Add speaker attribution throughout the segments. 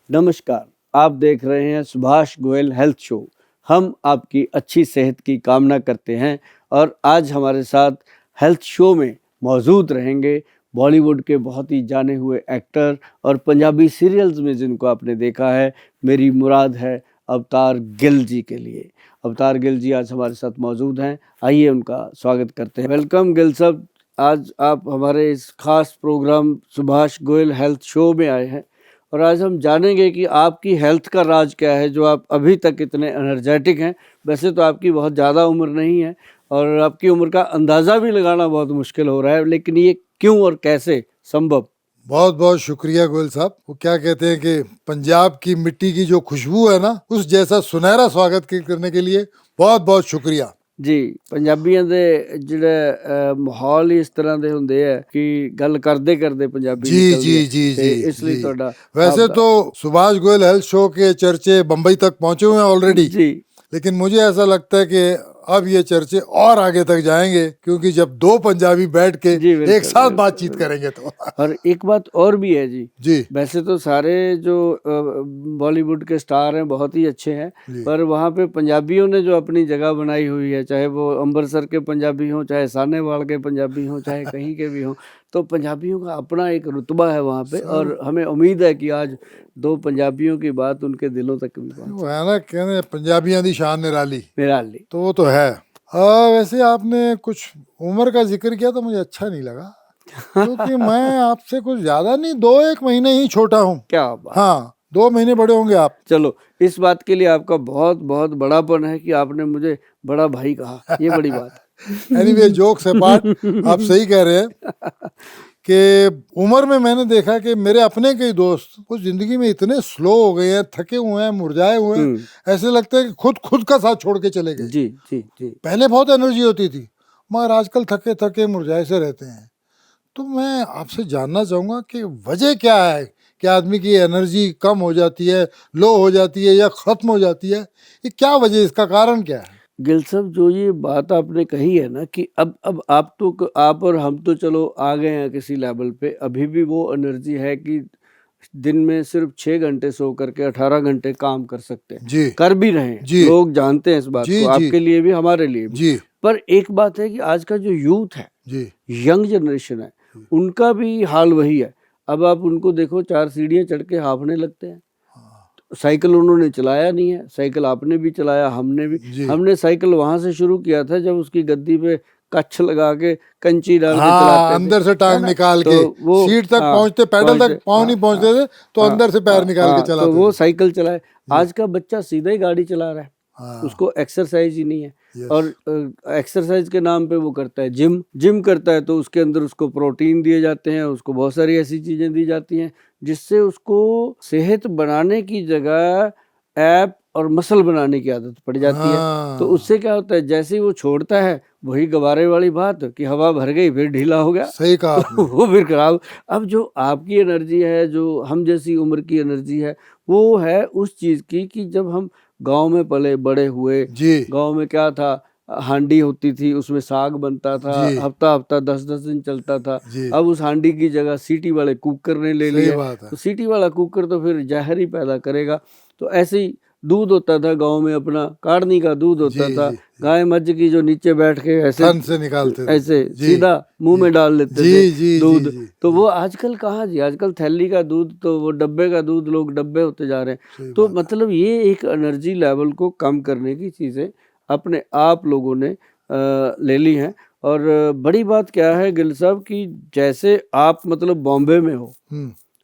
Speaker 1: नमस्कार, आप देख रहे हैं सुभाष गोयल हेल्थ शो। हम आपकी अच्छी सेहत की कामना करते हैं और आज हमारे साथ हेल्थ शो में मौजूद रहेंगे बॉलीवुड के बहुत ही जाने हुए एक्टर और पंजाबी सीरियल्स में जिनको आपने देखा है। मेरी मुराद है अवतार गिल जी के लिए। अवतार गिल जी आज हमारे साथ मौजूद हैं, आइए उनका स्वागत करते हैं। वेलकम गिल साहब, आज आप हमारे इस खास programme Subhash Goyal health show में आए हैं और आज हम जानेंगे कि आपकी हेल्थ का राज क्या है जो आप अभी तक इतने एनर्जेटिक हैं। वैसे तो आपकी बहुत ज़्यादा उम्र नहीं है और आपकी उम्र का अंदाज़ा भी लगाना बहुत मुश्किल हो रहा है, लेकिन ये क्यों और कैसे संभव?
Speaker 2: बहुत बहुत शुक्रिया गोयल साहब। वो क्या कहते हैं कि पंजाब की मिट्टी की जो खुशबू है ना, उस जैसा सुनहरा स्वागत करने के लिए बहुत बहुत शुक्रिया
Speaker 1: जी। ਪੰਜਾਬੀਆਂ ਦੇ ਜਿਹੜੇ ਮਾਹੌਲ ਹੀ ਇਸ ਤਰ੍ਹਾਂ ਦੇ ਹੁੰਦੇ ਆ ਕਿ ਗੱਲ ਕਰਦੇ ਕਰਦੇ ਪੰਜਾਬੀ
Speaker 2: जी
Speaker 1: ਨਿਕਲਦੀ
Speaker 2: जी
Speaker 1: ਹੈ
Speaker 2: जी
Speaker 1: ਤੇ
Speaker 2: जी
Speaker 1: ਇਸ ਲਈ
Speaker 2: जी।
Speaker 1: ਤੁਹਾਡਾ
Speaker 2: वैसे तो सुभाष गोयल हेल्थ शो के चर्चे बम्बई तक पहुंचे हुए हैं ऑलरेडी,
Speaker 1: जी
Speaker 2: लेकिन मुझे ऐसा लगता है कि अब ये चर्चे और आगे तक जाएंगे, क्योंकि जब दो पंजाबी बैठ के
Speaker 1: जी, बिल्कुल,
Speaker 2: एक साथ
Speaker 1: बिल्कुल,
Speaker 2: बातचीत करेंगे तो
Speaker 1: और एक बात और भी है जी।
Speaker 2: जी
Speaker 1: वैसे तो सारे जो बॉलीवुड के स्टार हैं बहुत ही अच्छे हैं,
Speaker 2: जी।
Speaker 1: पर वहाँ पे पंजाबियों ने जो अपनी जगह बनाई हुई है, चाहे वो अमृतसर के पंजाबी हों, चाहे सानेवाल के पंजाबी हों, चाहे कहीं के भी हों, तो पंजाबियों का अपना एक रुतबा है वहाँ पे और हमें उम्मीद है कि आज दो पंजाबियों की बात उनके दिलों तक भी पहुँचे।
Speaker 2: वो है ना, कहते हैं पंजाबियों की शान निराली,
Speaker 1: मेरा लिए
Speaker 2: तो वो तो है। वैसे आपने कुछ उम्र का जिक्र किया तो मुझे अच्छा नहीं लगा, क्योंकि मैं आपसे कुछ ज्यादा नहीं, 2-1 महीने ही छोटा हूँ।
Speaker 1: क्या बात।
Speaker 2: हाँ, 2 महीने बड़े होंगे आप।
Speaker 1: चलो, इस बात के लिए आपका बहुत बहुत बड़ापन है कि आपने मुझे बड़ा भाई कहा, ये बड़ी बात है।
Speaker 2: एनीवे, जोक्स अपार्ट, आप सही कह रहे हैं कि उम्र में मैंने देखा कि मेरे अपने कई दोस्त कुछ जिंदगी में इतने स्लो हो गए हैं, थके हुए हैं, मुरझाए हुए हैं, ऐसे लगता है कि खुद का साथ छोड़ के चले गए।
Speaker 1: जी जी जी।
Speaker 2: पहले बहुत एनर्जी होती थी, मगर आजकल थके थके मुरझाए से रहते हैं। तो मैं आपसे जानना चाहूँगा कि वजह क्या है कि आदमी की एनर्जी कम हो जाती है, लो हो जाती है या ख़त्म हो जाती है? ये क्या वजह, इसका कारण क्या है?
Speaker 1: गिल साहब, जो ये बात आपने कही है ना कि अब आप और हम तो चलो आ गए हैं किसी लेवल पे, अभी भी वो एनर्जी है कि दिन में सिर्फ 6 घंटे सो करके 18 घंटे काम कर सकते हैं,
Speaker 2: जी
Speaker 1: कर भी रहे हैं।
Speaker 2: जी
Speaker 1: लोग जानते हैं इस बात
Speaker 2: जी
Speaker 1: को,
Speaker 2: जी
Speaker 1: आपके लिए भी हमारे लिए भी।
Speaker 2: जी
Speaker 1: पर एक बात है कि आज का जो यूथ है,
Speaker 2: जी
Speaker 1: यंग जनरेशन है, उनका भी हाल वही है। अब आप उनको देखो, 4 सीढ़ियाँ चढ़ के हाँफने लगते हैं। साइकिल उन्होंने चलाया नहीं है, साइकिल आपने भी चलाया, हमने भी।
Speaker 2: जी।
Speaker 1: हमने साइकिल वहां से शुरू किया था जब उसकी गद्दी पे कच्छ लगा के कंची डाल के
Speaker 2: हाँ,
Speaker 1: चलाते थे,
Speaker 2: अंदर से
Speaker 1: है
Speaker 2: टांग
Speaker 1: ना?
Speaker 2: निकाल
Speaker 1: तो
Speaker 2: के
Speaker 1: वो
Speaker 2: सीट तक
Speaker 1: हाँ,
Speaker 2: पहुंचते, पैडल तक पाँव नहीं
Speaker 1: हाँ,
Speaker 2: पहुंचते थे, तो
Speaker 1: हाँ,
Speaker 2: अंदर से पैर निकाल के
Speaker 1: हाँ,
Speaker 2: चलाते
Speaker 1: तो वो
Speaker 2: थे।
Speaker 1: साइकिल चलाए। आज का बच्चा सीधा ही गाड़ी चला रहा है,
Speaker 2: हाँ,
Speaker 1: उसको एक्सरसाइज ही नहीं है।
Speaker 2: यस।
Speaker 1: और एक्सरसाइज के नाम पे वो करता है जिम करता है, तो उसके अंदर उसको प्रोटीन दिए जाते हैं, उसको बहुत सारी ऐसी चीजें दी जाती हैं जिससे उसको सेहत बनाने की जगह ऐप और मसल बनाने की आदत पड़ जाती है। तो
Speaker 2: हाँ,
Speaker 1: उससे क्या होता है, जैसे ही वो छोड़ता है, वही गवारे वाली बात कि हवा भर गई फिर ढीला हो गया,
Speaker 2: सही कहा
Speaker 1: तो
Speaker 2: आपने।
Speaker 1: वो फिर खराब। अब जो आपकी एनर्जी है, जो हम जैसी उम्र की एनर्जी है, वो है उस चीज की कि जब हम गांव में पले बड़े हुए,
Speaker 2: जी
Speaker 1: गांव में क्या था, हांडी होती थी, उसमें साग बनता था,
Speaker 2: जी
Speaker 1: हफ्ता हफ्ता 10-10 दिन चलता था।
Speaker 2: जी,
Speaker 1: अब उस हांडी की जगह सीटी वाले कुकर ने ले
Speaker 2: सही
Speaker 1: लिया,
Speaker 2: बात है।
Speaker 1: तो सीटी वाला कुकर तो फिर जहर ही पैदा करेगा। तो ऐसे ही दूध होता था गांव में, अपना काढ़नी का दूध होता
Speaker 2: जी
Speaker 1: था,
Speaker 2: जी,
Speaker 1: गाय मज्ज की, जो नीचे बैठ के ऐसे
Speaker 2: थन से निकालते थे।
Speaker 1: ऐसे
Speaker 2: जी
Speaker 1: सीधा मुंह में
Speaker 2: जी
Speaker 1: डाल लेते थे
Speaker 2: जी जी
Speaker 1: दूध।
Speaker 2: जी,
Speaker 1: तो वो आजकल कहाँ जी, आजकल थैली का दूध, तो वो डब्बे का दूध, लोग डब्बे होते जा रहे हैं।
Speaker 2: सही
Speaker 1: तो
Speaker 2: बात।
Speaker 1: मतलब ये एक एनर्जी लेवल को कम करने की चीजें अपने आप लोगों ने ले ली हैं। और बड़ी बात क्या है गिल साहब कि जैसे आप मतलब बॉम्बे में हो,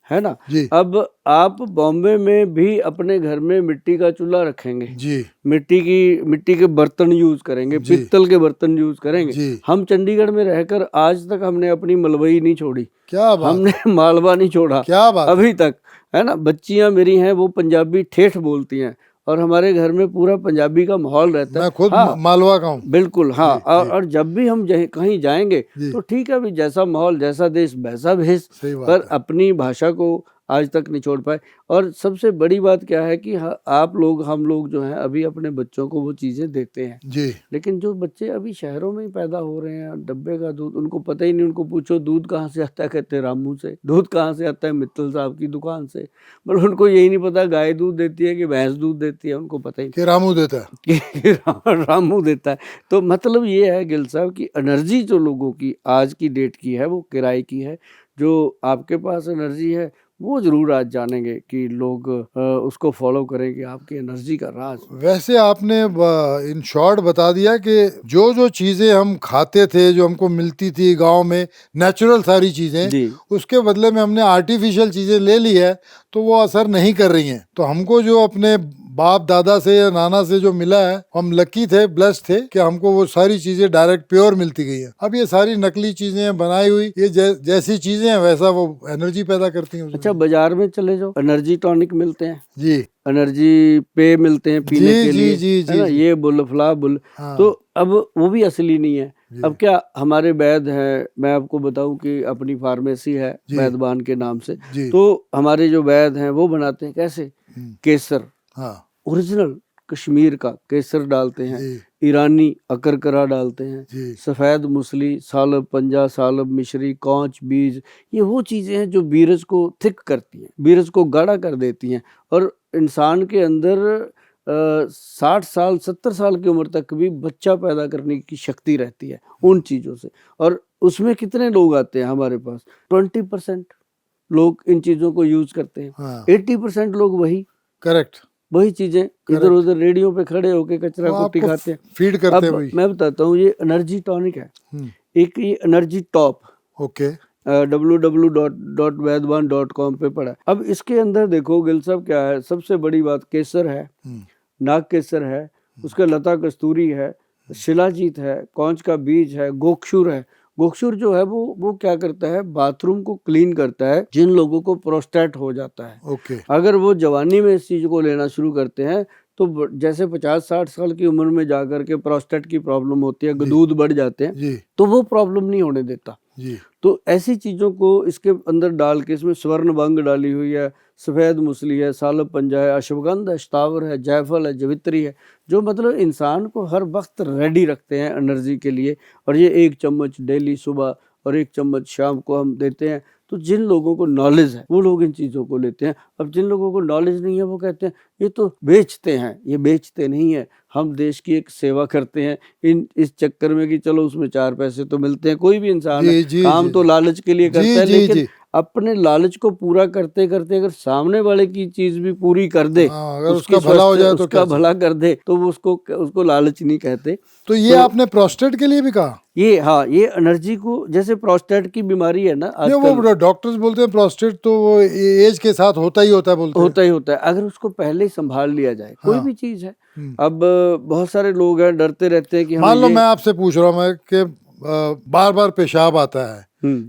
Speaker 1: है ना?
Speaker 2: जी
Speaker 1: अब आप बॉम्बे में भी अपने घर में मिट्टी का चूल्हा रखेंगे,
Speaker 2: जी
Speaker 1: मिट्टी के बर्तन यूज करेंगे,
Speaker 2: जी
Speaker 1: पित्तल के बर्तन यूज करेंगे।
Speaker 2: जी,
Speaker 1: हम चंडीगढ़ में रहकर आज तक हमने अपनी मलबई नहीं छोड़ी,
Speaker 2: क्या बात
Speaker 1: हमने
Speaker 2: है,
Speaker 1: मालवा नहीं छोड़ा
Speaker 2: क्या बात है।
Speaker 1: अभी तक, है ना? बच्चियां मेरी हैं वो पंजाबी ठेठ बोलती हैं और हमारे घर में पूरा पंजाबी का माहौल रहता है।
Speaker 2: मैं खुद
Speaker 1: हाँ,
Speaker 2: मालवा का हूँ।
Speaker 1: बिल्कुल, हाँ।
Speaker 2: जी जी
Speaker 1: और जब भी हम कहीं जाएंगे
Speaker 2: जी,
Speaker 1: तो ठीक है, अभी जैसा माहौल, जैसा देश, वैसा भेष,
Speaker 2: सही बात
Speaker 1: पर
Speaker 2: है।
Speaker 1: अपनी भाषा को, आज तक नहीं छोड़ पाए। और सबसे बड़ी बात क्या है कि आप लोग हम लोग जो हैं अभी अपने बच्चों को वो चीज़ें देते हैं,
Speaker 2: जी
Speaker 1: लेकिन जो बच्चे अभी शहरों में ही पैदा हो रहे हैं, डब्बे का दूध उनको पता ही नहीं। उनको पूछो दूध कहाँ से आता है, कहते हैं रामू से। दूध कहाँ से आता है, मित्तल साहब की दुकान से। मतलब उनको यही नहीं पता गाय दूध देती है कि भैंस दूध देती है, उनको पता ही
Speaker 2: कि रामू देता है।
Speaker 1: कि रामू देता है। तो मतलब ये है गिल साहब कि एनर्जी जो लोगों की आज की डेट की है वो किराए की है। जो आपके पास एनर्जी है वो जरूर आज जानेंगे कि लोग उसको फॉलो करेंगे, आपकी एनर्जी का राज।
Speaker 2: वैसे आपने इन शॉर्ट बता दिया कि जो जो चीजें हम खाते थे, जो हमको मिलती थी गांव में, नेचुरल सारी चीजें,
Speaker 1: जी
Speaker 2: उसके बदले में हमने आर्टिफिशियल चीजें ले ली है तो वो असर नहीं कर रही हैं। तो हमको जो अपने बाप दादा से या नाना से जो मिला है, हम लकी थे, ब्लेस्ड थे कि हमको वो सारी चीजें डायरेक्ट प्योर मिलती गई है। अब ये सारी नकली चीजें बनाई हुई, ये जैसी चीजें हैं वैसा वो एनर्जी पैदा करती हैं उसमें।
Speaker 1: अच्छा, बाजार में चले जाओ, एनर्जी टॉनिक मिलते हैं,
Speaker 2: जी
Speaker 1: एनर्जी पे मिलते हैं पीने
Speaker 2: जी
Speaker 1: के
Speaker 2: जी
Speaker 1: लिए,
Speaker 2: जी
Speaker 1: है
Speaker 2: जी
Speaker 1: ना,
Speaker 2: जी
Speaker 1: ये बुल फला बुल।
Speaker 2: हाँ
Speaker 1: तो अब वो भी असली नहीं है।
Speaker 2: जी
Speaker 1: अब क्या हमारे वैद्य हैं, मैं आपको बताऊं कि अपनी फार्मेसी है
Speaker 2: जी
Speaker 1: वैद्यवान के नाम से।
Speaker 2: जी
Speaker 1: तो हमारे जो वैद्य हैं वो बनाते हैं कैसे,
Speaker 2: हम्म,
Speaker 1: केसर
Speaker 2: हाँ
Speaker 1: ओरिजिनल कश्मीर का केसर डालते हैं,
Speaker 2: जी
Speaker 1: ईरानी अकरकरा डालते हैं,
Speaker 2: जी
Speaker 1: सफ़ेद मूसली, सालब पंजा, सालब मिश्री, कौच बीज, ये वो चीज़ें हैं जो बीरज को थिक करती हैं, बीरज को गाढ़ा कर देती हैं। और इंसान के अंदर 60 साल 70 साल की उम्र तक भी बच्चा पैदा करने की शक्ति रहती है उन चीज़ों से। और उसमें कितने लोग आते हैं हमारे पास, 20% लोग इन चीज़ों को यूज़ करते हैं,
Speaker 2: हाँ
Speaker 1: 80% लोग
Speaker 2: करेक्ट
Speaker 1: वही चीजें इधर
Speaker 2: करेक्ट
Speaker 1: उधर रेडियो पे खड़े होके कचरा
Speaker 2: वो
Speaker 1: कुट्टी
Speaker 2: आपको
Speaker 1: खाते हैं।
Speaker 2: फीड करते हैं
Speaker 1: अब
Speaker 2: वही।
Speaker 1: मैं बताता हूँ, ये एनर्जी टॉनिक है,
Speaker 2: हम्म,
Speaker 1: एक ये एनर्जी टॉप
Speaker 2: ओके
Speaker 1: www.vedwan.com पे पड़ा है। अब इसके अंदर देखो गिल साहब क्या है, सबसे बड़ी बात केसर है,
Speaker 2: हम्म,
Speaker 1: नाग केसर है, उसका लता कस्तूरी है, शिलाजीत है, कौंच का बीज है, गोक्षुर है। गोक्षुर जो है वो क्या करता है, बाथरूम को क्लीन करता है। जिन लोगों को प्रोस्टेट हो जाता है,
Speaker 2: ओके
Speaker 1: अगर वो जवानी में इस चीज को लेना शुरू करते हैं तो जैसे 50-60 साल की उम्र में जाकर के प्रोस्टेट की प्रॉब्लम होती है,
Speaker 2: जी
Speaker 1: दूध बढ़ जाते हैं,
Speaker 2: जी
Speaker 1: तो वो प्रॉब्लम नहीं होने देता।
Speaker 2: जी
Speaker 1: तो ऐसी चीज़ों को इसके अंदर डाल के, इसमें स्वर्ण भंग डाली हुई है, सफ़ेद मूसली है, सालब पंजा है, अश्वगंध है, शतावर है, जायफल है, जवित्री है, जो मतलब इंसान को हर वक्त रेडी रखते हैं एनर्जी के लिए। और ये 1 चम्मच डेली सुबह और 1 चम्मच शाम को हम देते हैं। तो जिन लोगों को नॉलेज है वो लोग इन चीज़ों को लेते हैं। अब जिन लोगों को नॉलेज नहीं है वो कहते हैं ये तो बेचते हैं, ये बेचते नहीं है, हम देश की एक सेवा करते हैं इस चक्कर में कि चलो उसमें 4 पैसे तो मिलते हैं। कोई भी इंसान है
Speaker 2: जी जी
Speaker 1: काम
Speaker 2: जी
Speaker 1: तो लालच के लिए
Speaker 2: जी
Speaker 1: करता है,
Speaker 2: जी
Speaker 1: लेकिन
Speaker 2: जी
Speaker 1: अपने लालच को पूरा करते करते अगर सामने वाले की चीज भी पूरी कर दे,
Speaker 2: हाँ, अगर
Speaker 1: उसकी
Speaker 2: उसका भला हो
Speaker 1: स्वस्थ
Speaker 2: जाए तो
Speaker 1: उसका
Speaker 2: क्या चाहिए।
Speaker 1: भला कर दे, तो वो उसको लालच नहीं कहते।
Speaker 2: तो ये
Speaker 1: तो
Speaker 2: आपने प्रोस्टेट के लिए भी कहा?
Speaker 1: ये हाँ, ये एनर्जी को, जैसे प्रोस्टेट की बीमारी है ना
Speaker 2: नहीं,
Speaker 1: आजकल,
Speaker 2: वो डॉक्टर्स बोलते हैं प्रोस्टेट तो वो एज के साथ होता ही होता है बोलते हैं।
Speaker 1: होता ही होता है, अगर उसको पहले ही संभाल लिया जाए। कोई
Speaker 2: हाँ
Speaker 1: भी चीज है।
Speaker 2: हम्म।
Speaker 1: अब बहुत सारे लोग हैं डरते रहते हैं कि हमें
Speaker 2: मान लो
Speaker 1: ये
Speaker 2: मैं आपसे पूछ रहा हूँ मैं कि बार बार पेशाब आता है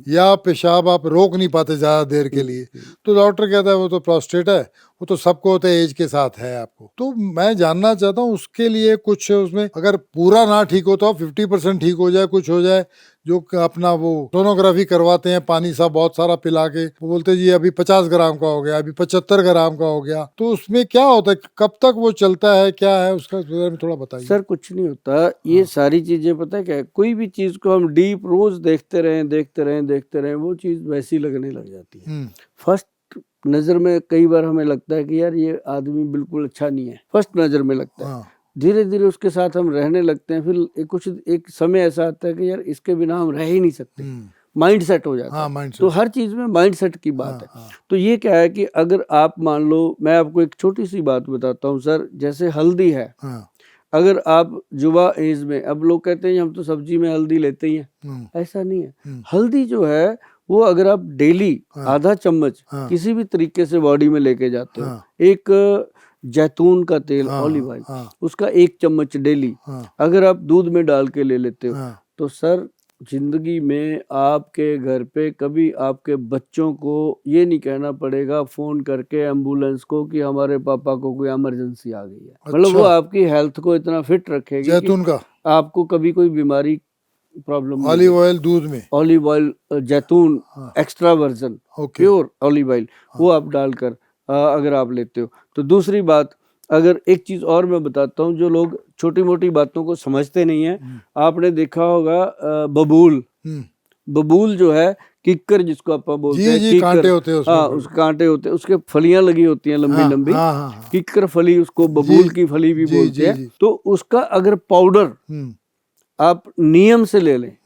Speaker 2: या पेशाब आप रोक नहीं पाते ज्यादा देर के लिए, तो डॉक्टर कहता है वो तो प्रोस्टेट है, वो तो सबको होता है, एज के साथ है आपको। तो मैं जानना चाहता हूँ उसके लिए कुछ, उसमें अगर पूरा ना ठीक हो तो 50% ठीक हो जाए, कुछ हो जाए, जो अपना वो सोनोग्राफी करवाते हैं पानी सा बहुत सारा पिला के, वो बोलते हैं जी अभी 50 ग्राम का हो गया, अभी 75 ग्राम का हो गया, तो उसमें क्या होता है, कब तक वो चलता है, क्या है उसका बारे में थोड़ा बताइए।
Speaker 1: सर कुछ नहीं होता, ये सारी चीजें पता है क्या है, कोई भी चीज को हम डीप रोज देखते रहें वो चीज वैसी लगने लग जाती है। फर्स्ट नजर में कई बार हमें लगता है कि यार ये आदमी बिल्कुल अच्छा नहीं है, फर्स्ट नजर में लगता है। धीरे धीरे उसके साथ हम रहने लगते हैं, फिर एक समय ऐसा आता है कि यार इसके बिना हम रह ही नहीं सकते, माइंड सेट हो जाता है। तो हर चीज में माइंड सेट की बात है। तो ये क्या है कि अगर आप मान लो, मैं आपको एक छोटी सी बात बताता हूँ सर, जैसे हल्दी है, अगर आप युवा एज में, अब लोग कहते हैं हम तो सब्जी में हल्दी लेते ही हैं, ऐसा नहीं है। हल्दी जो है वो अगर आप डेली आधा चम्मच किसी भी तरीके से बॉडी में लेके जाते हो, एक जैतून का तेल, ऑलिव ऑयल, उसका 1 चम्मच डेली अगर आप दूध में डाल के ले लेते हो, तो सर जिंदगी में आपके घर पे कभी आपके बच्चों को ये नहीं कहना पड़ेगा फोन करके एम्बुलेंस को कि हमारे पापा को कोई इमरजेंसी आ गई है। मतलब वो आपकी हेल्थ को इतना फिट रखेगी
Speaker 2: जैतून का,
Speaker 1: आपको कभी कोई बीमारी प्रॉब्लम,
Speaker 2: ऑलिव ऑयल दूध में,
Speaker 1: ऑलिव ऑयल जैतून
Speaker 2: हाँ,
Speaker 1: extra version
Speaker 2: okay,
Speaker 1: pure olive oil वो आप डालकर अगर आप लेते हो तो। दूसरी बात, अगर एक चीज और मैं बताता हूँ, जो लोग छोटी मोटी बातों को समझते नहीं है, आपने देखा होगा बबूल, बबूल जो है किक्कर जिसको आप बोलते
Speaker 2: जी
Speaker 1: हैं,
Speaker 2: जी,
Speaker 1: किक्कर,
Speaker 2: कांटे होते हैं उसमें,
Speaker 1: हाँ उसके कांटे होते हैं, उसके फलियां लगी होती हैं लंबी
Speaker 2: हाँ,
Speaker 1: लंबी,
Speaker 2: हाँ, हाँ, हाँ,
Speaker 1: किक्कर फली, उसको
Speaker 2: जी,
Speaker 1: बबूल की फली भी
Speaker 2: जी
Speaker 1: बोलते
Speaker 2: जी
Speaker 1: हैं।
Speaker 2: जी,
Speaker 1: तो उसका अगर पाउडर आप नियम से ले लें,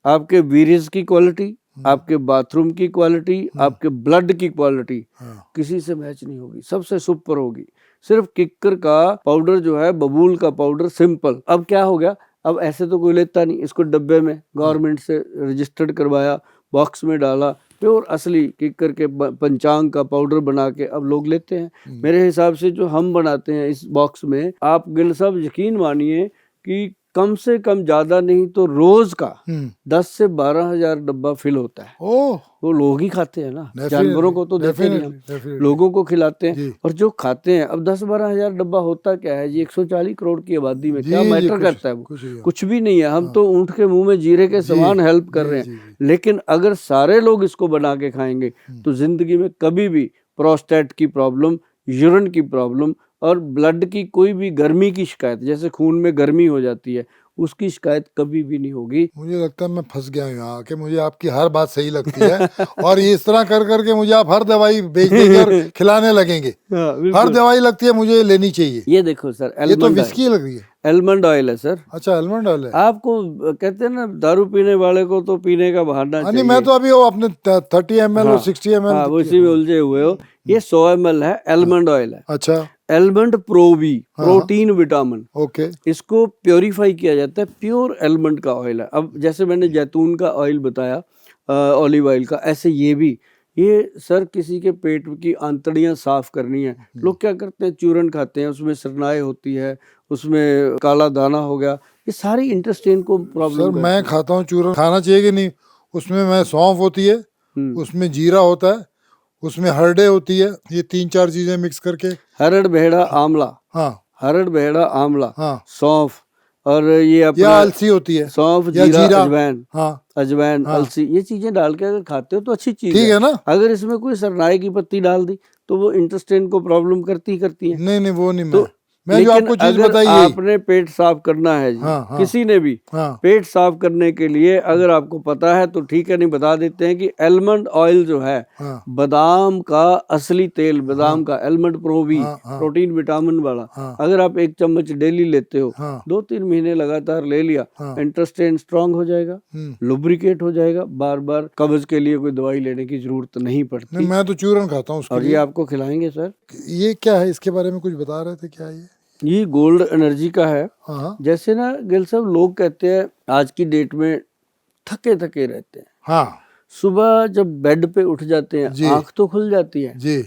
Speaker 1: आपके वीर्यस की क्वालिटी, आपके बाथरूम की क्वालिटी, आपके ब्लड की क्वालिटी
Speaker 2: हाँ,
Speaker 1: किसी से मैच नहीं होगी, सबसे सुपर होगी। सिर्फ किक्कर का पाउडर जो है, बबूल का पाउडर सिंपल। अब क्या हो गया, अब ऐसे तो कोई लेता नहीं, इसको डब्बे में गवर्नमेंट से रजिस्टर्ड करवाया, बॉक्स में डाला, प्योर असली किक्कर के पंचांग का पाउडर बना के अब लोग लेते हैं। मेरे हिसाब से जो हम बनाते हैं इस बॉक्स में, आप गिल साहब यकीन मानिए कि कम से कम ज्यादा नहीं तो रोज का 10 से 12,000 डब्बा फिल होता है।
Speaker 2: ओह,
Speaker 1: वो लोग ही खाते हैं ना, जानवरों को तो देते नहीं हम,
Speaker 2: डेफिनेटली,
Speaker 1: लोगों को खिलाते हैं।
Speaker 2: जी
Speaker 1: और जो खाते हैं, अब 10-12,000 डब्बा होता क्या है जी, 140 करोड़ की आबादी में
Speaker 2: जी
Speaker 1: क्या
Speaker 2: जी,
Speaker 1: मैटर
Speaker 2: कुछ
Speaker 1: करता है वो,
Speaker 2: कुछ ही है।
Speaker 1: कुछ भी नहीं है। हम
Speaker 2: हाँ,
Speaker 1: तो ऊंट के मुंह में जीरे के
Speaker 2: जी
Speaker 1: समान हेल्प कर
Speaker 2: जी
Speaker 1: रहे
Speaker 2: जी
Speaker 1: हैं।
Speaker 2: जी,
Speaker 1: लेकिन अगर सारे लोग इसको बना के खाएंगे तो जिंदगी में कभी भी प्रोस्टेट की प्रॉब्लम, यूरिन की प्रॉब्लम और ब्लड की कोई भी गर्मी की शिकायत, जैसे खून में गर्मी हो जाती है, उसकी शिकायत कभी भी नहीं होगी।
Speaker 2: मुझे लगता है मैं फंस गया हूँ यहाँ आके, मुझे आपकी हर बात सही लगती है और ये इस तरह कर करके मुझे आप हर दवाई बेच देंगे और खिलाने लगेंगे।
Speaker 1: हाँ,
Speaker 2: हर
Speaker 1: बिल्कुल।
Speaker 2: दवाई लगती है मुझे लेनी चाहिए।
Speaker 1: ये देखो सर,
Speaker 2: ये तो
Speaker 1: एलमंड
Speaker 2: विस्की लग रही है।
Speaker 1: ऑयल, एलमंड ऑयल है सर।
Speaker 2: अच्छा, आलमंड ऑयल है।
Speaker 1: आपको कहते हैं ना, दारू पीने वाले को तो पीने का बहाना
Speaker 2: नहीं, मैं
Speaker 1: चाहिए।
Speaker 2: तो अभी वो अपने 30 ml और
Speaker 1: हाँ
Speaker 2: 60 ml
Speaker 1: हाँ, वो इसी में उलझे हुए हो। ये 100 ml है, एलमंड ऑयल है।
Speaker 2: अच्छा,
Speaker 1: एलमंड प्रोवी,
Speaker 2: हाँ,
Speaker 1: प्रोटीन विटामिन,
Speaker 2: ओके,
Speaker 1: इसको प्योरीफाई किया जाता है, प्योर एलमंड का ऑयल है। अब जैसे मैंने जैतून का ऑयल बताया, ऑलिव ऑयल का, ऐसे ये भी, ये सर किसी के पेट की आंतड़ियां साफ करनी है, लोग क्या करते हैं, चूरन खाते हैं, उसमें सरनाई होती है, उसमें काला दाना हो गया, ये सारी इंटेस्टाइन को
Speaker 2: सर
Speaker 1: प्रॉब्लम
Speaker 2: मैं खाता हूँ चूरन, खाना चाहिए कि नहीं? उसमें मैं सौंफ होती है, उसमें जीरा होता है, उसमें हरड़े होती है, ये 3-4 चीजें मिक्स करके,
Speaker 1: हरड़ भेड़ा आंवला,
Speaker 2: हाँ
Speaker 1: हरड़ भेड़ा आंवला,
Speaker 2: हाँ,
Speaker 1: सौंफ, और ये
Speaker 2: या
Speaker 1: अपना
Speaker 2: अलसी होती है,
Speaker 1: सौंफ,
Speaker 2: या
Speaker 1: जीरा,
Speaker 2: जीरा,
Speaker 1: अजवाइन,
Speaker 2: हाँ
Speaker 1: अजवाइन,
Speaker 2: हाँ,
Speaker 1: अलसी, ये चीजें डाल के अगर खाते हो तो अच्छी चीज
Speaker 2: ठीक है ना?
Speaker 1: अगर इसमें कोई सरनाई की पत्ती डाल दी तो वो इंटेस्टाइन को प्रॉब्लम करती ही करती है।
Speaker 2: नहीं नहीं, वो नहीं,
Speaker 1: तो
Speaker 2: मैं जो
Speaker 1: लेकिन
Speaker 2: आपको चीज
Speaker 1: अगर
Speaker 2: बताई यही,
Speaker 1: आपने पेट साफ करना है जी,
Speaker 2: हाँ हाँ
Speaker 1: किसी ने भी
Speaker 2: हाँ
Speaker 1: पेट साफ करने के लिए, अगर आपको पता है तो ठीक है, नहीं बता देते हैं कि एलमंड ऑयल जो है,
Speaker 2: हाँ
Speaker 1: बादाम का असली तेल, बादाम का एलमंड प्रोवी,
Speaker 2: हाँ हाँ
Speaker 1: प्रोटीन विटामिन वाला,
Speaker 2: हाँ
Speaker 1: अगर आप 1 चम्मच डेली लेते हो,
Speaker 2: हाँ
Speaker 1: 2-3 महीने लगातार ले लिया,
Speaker 2: हाँ,
Speaker 1: इंटेस्टाइन स्ट्रांग हो जाएगा, लुब्रिकेट हो जाएगा, बार बार कब्ज के लिए कोई दवाई लेने की जरूरत नहीं पड़ती।
Speaker 2: नहीं, मैं तो चूरन खाता हूँ उसके
Speaker 1: और ये
Speaker 2: लिए।
Speaker 1: आपको खिलाएंगे सर।
Speaker 2: ये क्या है, इसके बारे में कुछ बता रहे थे, क्या
Speaker 1: ये गोल्ड एनर्जी का है।
Speaker 2: हाँ हाँ
Speaker 1: जैसे ना गिल साहब, लोग कहते हैं आज की डेट में थके थके रहते हैं,
Speaker 2: हाँ
Speaker 1: सुबह जब बेड पे उठ जाते
Speaker 2: जी
Speaker 1: हैं आंख तो खुल जाती है,
Speaker 2: जी,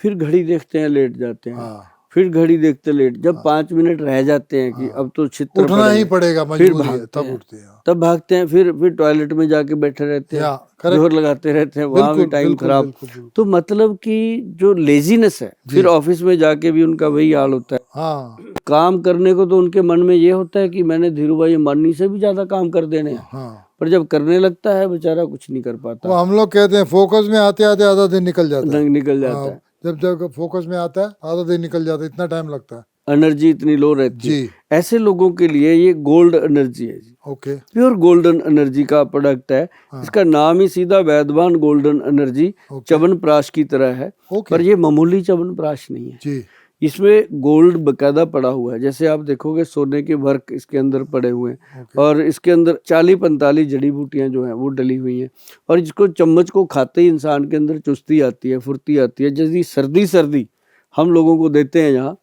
Speaker 1: फिर घड़ी देखते हैं, लेट जाते हैं,
Speaker 2: हाँ
Speaker 1: फिर घड़ी देखते लेट, जब 5 मिनट रह जाते हैं कि अब तो छित्र
Speaker 2: उठना ही
Speaker 1: पड़ेगा,
Speaker 2: पड़ेगा,
Speaker 1: फिर
Speaker 2: मजबूरी है,
Speaker 1: भागते
Speaker 2: तब
Speaker 1: हैं,
Speaker 2: उठते हैं।
Speaker 1: तब भागते हैं, फिर टॉयलेट में जाके बैठे रहते हैं,
Speaker 2: या करेक्ट,
Speaker 1: जोर लगाते रहते हैं, वहां भी
Speaker 2: बिल्कुल
Speaker 1: टाइम
Speaker 2: बिल्कुल
Speaker 1: खराब।
Speaker 2: बिल्कुल बिल्कुल,
Speaker 1: तो मतलब कि जो लेजीनेस है, फिर ऑफिस में जाके भी उनका वही हाल होता है।
Speaker 2: हाँ
Speaker 1: काम करने को तो उनके मन में ये होता है कि मैंने धीरू भाई अंबानी से भी ज्यादा काम कर देने हैं,
Speaker 2: हाँ,
Speaker 1: पर जब करने लगता है बेचारा कुछ नहीं कर पाता,
Speaker 2: वो हम लोग कहते हैं फोकस में आते आते आधा दिन निकल जाता है।
Speaker 1: दंग निकल जाता
Speaker 2: हाँ,
Speaker 1: है,
Speaker 2: जब जब फोकस में आता है आधा दिन निकल जाता है, इतना टाइम लगता है।
Speaker 1: एनर्जी इतनी लो रहती है।
Speaker 2: जी,
Speaker 1: ऐसे लोगों के लिए ये गोल्ड एनर्जी है जी,
Speaker 2: ओके,
Speaker 1: प्योर गोल्डन एनर्जी का प्रोडक्ट है।
Speaker 2: हाँ,
Speaker 1: इसका नाम ही सीधा वैद्यवान गोल्डन एनर्जी
Speaker 2: ओके,
Speaker 1: च्यवनप्राश की तरह है,
Speaker 2: ओके,
Speaker 1: पर ये मामूली च्यवनप्राश नहीं है,
Speaker 2: जी,
Speaker 1: इसमें गोल्ड बकायदा पड़ा हुआ है। जैसे आप देखोगे सोने के वर्क इसके अंदर पड़े हुए हैं,
Speaker 2: ओके,
Speaker 1: और इसके अंदर 40-45 जड़ी बूटियां जो हैं वो डली हुई हैं, और जिसको चम्मच को खाते ही इंसान के अंदर चुस्ती आती है, फुर्ती आती है। जैसी सर्दी हम लोगों को देते हैं यहाँ,